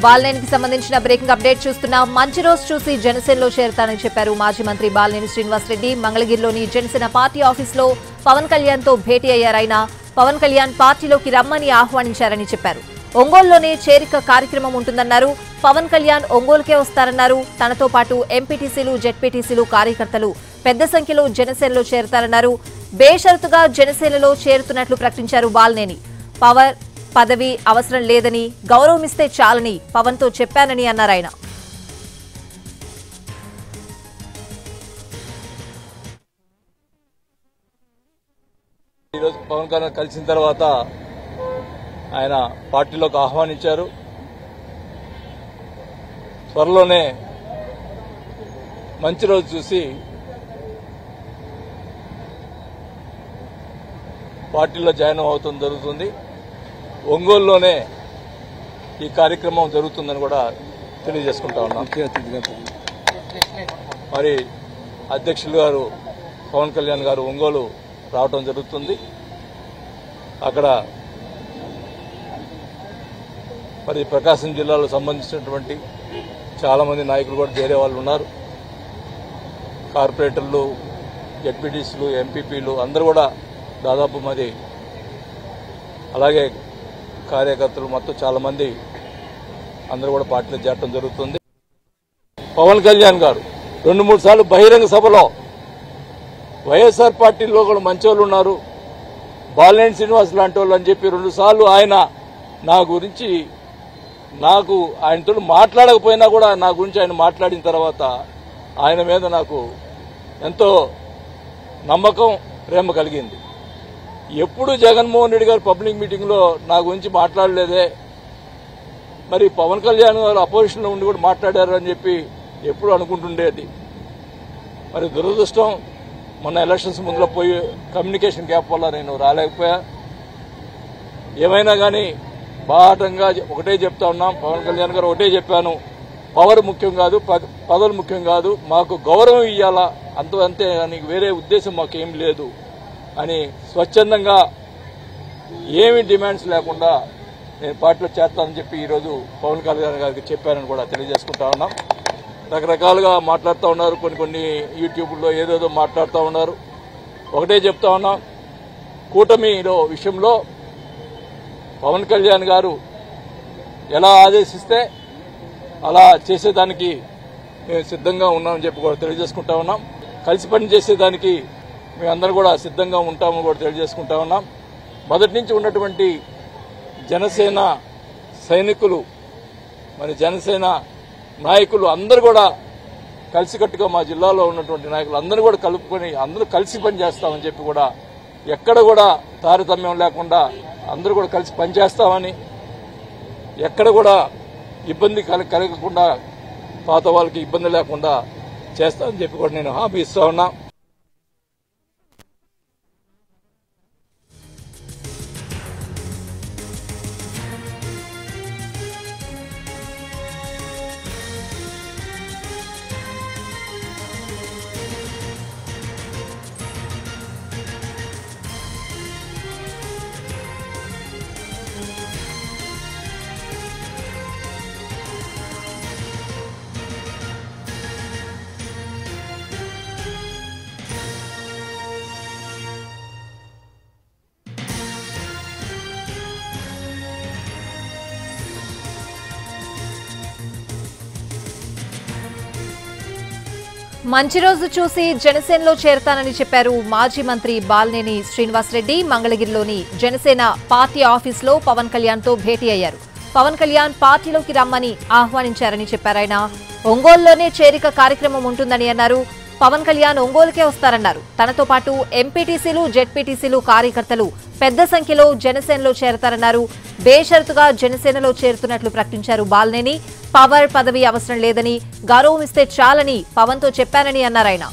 బాలినేనికి సంబంధించిన breaking update చూస్తున్నా. మంచి రోజు చూసి జనసేనలో చేరతానని చెప్పారు మాజీ మంత్రి బాలినేని శ్రీనివాసరెడ్డి. మంగళగిరిలోని జనసేన పార్టీ ఆఫీసులో పవన్ కళ్యాణ్ తో భేటీ అయ్యారాయన. పవన్ కళ్యాణ్ పార్టీలోకి రమ్మని ఆహ్వానించారని చెప్పారు. ఒంగోలులోనే చేరిక కార్యక్రమం ఉంటుందన్నారు. పవన్ కళ్యాణ్ ఒంగోలుకే వస్తారన్నారు. తనతో పాటు ఎంపీటీసీలు, జెడ్పీటీసీలు కార్యకర్తలు పెద్ద సంఖ్యలో జనసేనలో చేరతారన్నారు. బేషరతుగా జనసేనలో చేరుతున్నట్లు ప్రకటించారు బాలినేని. పవర్ పదవి అవసరం లేదని, గౌరవమిస్తే చాలని పవన్ తో చెప్పానని అన్నారు ఆయన. ఈరోజు పవన్ కళ్యాణ్ కలిసిన తర్వాత ఆయన పార్టీలోకి ఆహ్వానించారు. త్వరలోనే మంచి రోజు చూసి పార్టీలో జాయిన్ అవుతుంది జరుగుతుంది. ఒంగోలులోనే ఈ కార్యక్రమం జరుగుతుందని కూడా తెలియజేసుకుంటా ఉన్నాం. మరి అధ్యక్షులు గారు పవన్ కళ్యాణ్ గారు ఒంగోలు రావడం జరుగుతుంది. అక్కడ మరి ప్రకాశం జిల్లాలో సంబంధించినటువంటి చాలా మంది నాయకులు కూడా చేరే వాళ్ళు ఉన్నారు. కార్పొరేటర్లు, జెడ్పీటీసీలు, ఎంపీపీలు అందరూ కూడా దాదాపు మరి అలాగే కార్యకర్తలు మొత్తం చాలా మంది అందరూ కూడా పార్టీలో చేరడం జరుగుతుంది. పవన్ కళ్యాణ్ గారు 2-3 సార్లు బహిరంగ సభలో వైఎస్ఆర్ పార్టీలో కూడా మంచోళ్ళు ఉన్నారు, బాలినేని శ్రీనివాస్ లాంటి వాళ్ళు అని చెప్పి 2 సార్లు ఆయన నా గురించి నాకు ఆయనతో మాట్లాడకపోయినా కూడా నా గురించి ఆయన మాట్లాడిన తర్వాత ఆయన మీద నాకు ఎంతో నమ్మకం, ప్రేమ కలిగింది. ఎప్పుడు జగన్మోహన్ రెడ్డి గారు పబ్లిక్ మీటింగ్లో నా గురించి మాట్లాడలేదే, మరి పవన్ కళ్యాణ్ గారు అపోజిషన్లో ఉండి కూడా మాట్లాడారు అని చెప్పి ఎప్పుడు అనుకుంటుండేది. మరి దురదృష్టం మొన్న ఎలక్షన్స్ ముందులో పోయి కమ్యూనికేషన్ గ్యాప్ వల్ల నేను రాలేకపోయా. ఏమైనా కానీ బాహటంగా ఒకటే చెప్తా ఉన్నాం. పవన్ కళ్యాణ్ గారు ఒకటే చెప్పాను, పవర్ ముఖ్యం కాదు, పదవులు ముఖ్యం కాదు, మాకు గౌరవం ఇవ్వాలా అంతే కానీ వేరే ఉద్దేశం మాకేం లేదు అని స్వచ్ఛందంగా ఏమి డిమాండ్స్ లేకుండా నేను పార్టీలో చేస్తానని చెప్పి ఈరోజు పవన్ కళ్యాణ్ గారికి చెప్పానని కూడా తెలియజేసుకుంటా ఉన్నాం. రకరకాలుగా మాట్లాడుతూ ఉన్నారు, కొన్ని యూట్యూబ్లో ఏదేదో మాట్లాడుతూ ఉన్నారు. ఒకటే చెప్తా ఉన్నాం, కూటమిలో విషయంలో పవన్ కళ్యాణ్ గారు ఎలా ఆదేశిస్తే అలా చేసేదానికి మేము సిద్ధంగా ఉన్నామని చెప్పి కూడా తెలియజేసుకుంటా ఉన్నాం. కలిసి పని చేసేదానికి మేమందరం కూడా సిద్ధంగా ఉంటామని కూడా తెలియజేసుకుంటా ఉన్నాం. మొదటి నుంచి ఉన్నటువంటి జనసేన సైనికులు, మరి జనసేన నాయకులు అందరూ కూడా కలిసికట్టుగా మా జిల్లాలో ఉన్నటువంటి నాయకులు అందరూ కూడా కలుపుకొని అందరూ కలిసి పని చేస్తామని చెప్పి కూడా ఎక్కడ కూడా తారతమ్యం లేకుండా అందరూ కూడా కలిసి పనిచేస్తామని, ఎక్కడ కూడా ఇబ్బంది కలగకుండా పాత వాళ్ళకి ఇబ్బంది లేకుండా చేస్తామని చెప్పి కూడా నేను హామీ ఇస్తా ఉన్నా. మంచి రోజు చూసి జనసేనలో చేరతానని చెప్పారు మాజీ మంత్రి బాలినేని శ్రీనివాసరెడ్డి. మంగళగిరిలోని జనసేన పార్టీ ఆఫీసులో పవన్ కళ్యాణ్ తో భేటీ అయ్యారు. పవన్ కళ్యాణ్ పార్టీలోకి రమ్మని ఆహ్వానించారని చెప్పారాయన. ఒంగోలులోనే చేరిక కార్యక్రమం ఉంటుందని అన్నారు. పవన్ కళ్యాణ్ ఒంగోలుకే వస్తారన్నారు. తనతో పాటు ఎంపీటీసీలు, జెడ్పీటీసీలు కార్యకర్తలు పెద్ద సంఖ్యలో జనసేనలో చేరతారన్నారు. బేషరతుగా జనసేనలో చేరుతున్నట్లు ప్రకటించారు బాలినేని. పవర్ పదవి అవసరం లేదని, గౌరవం ఇస్తే చాలని పవన్ తో చెప్పానని అన్నారాయన.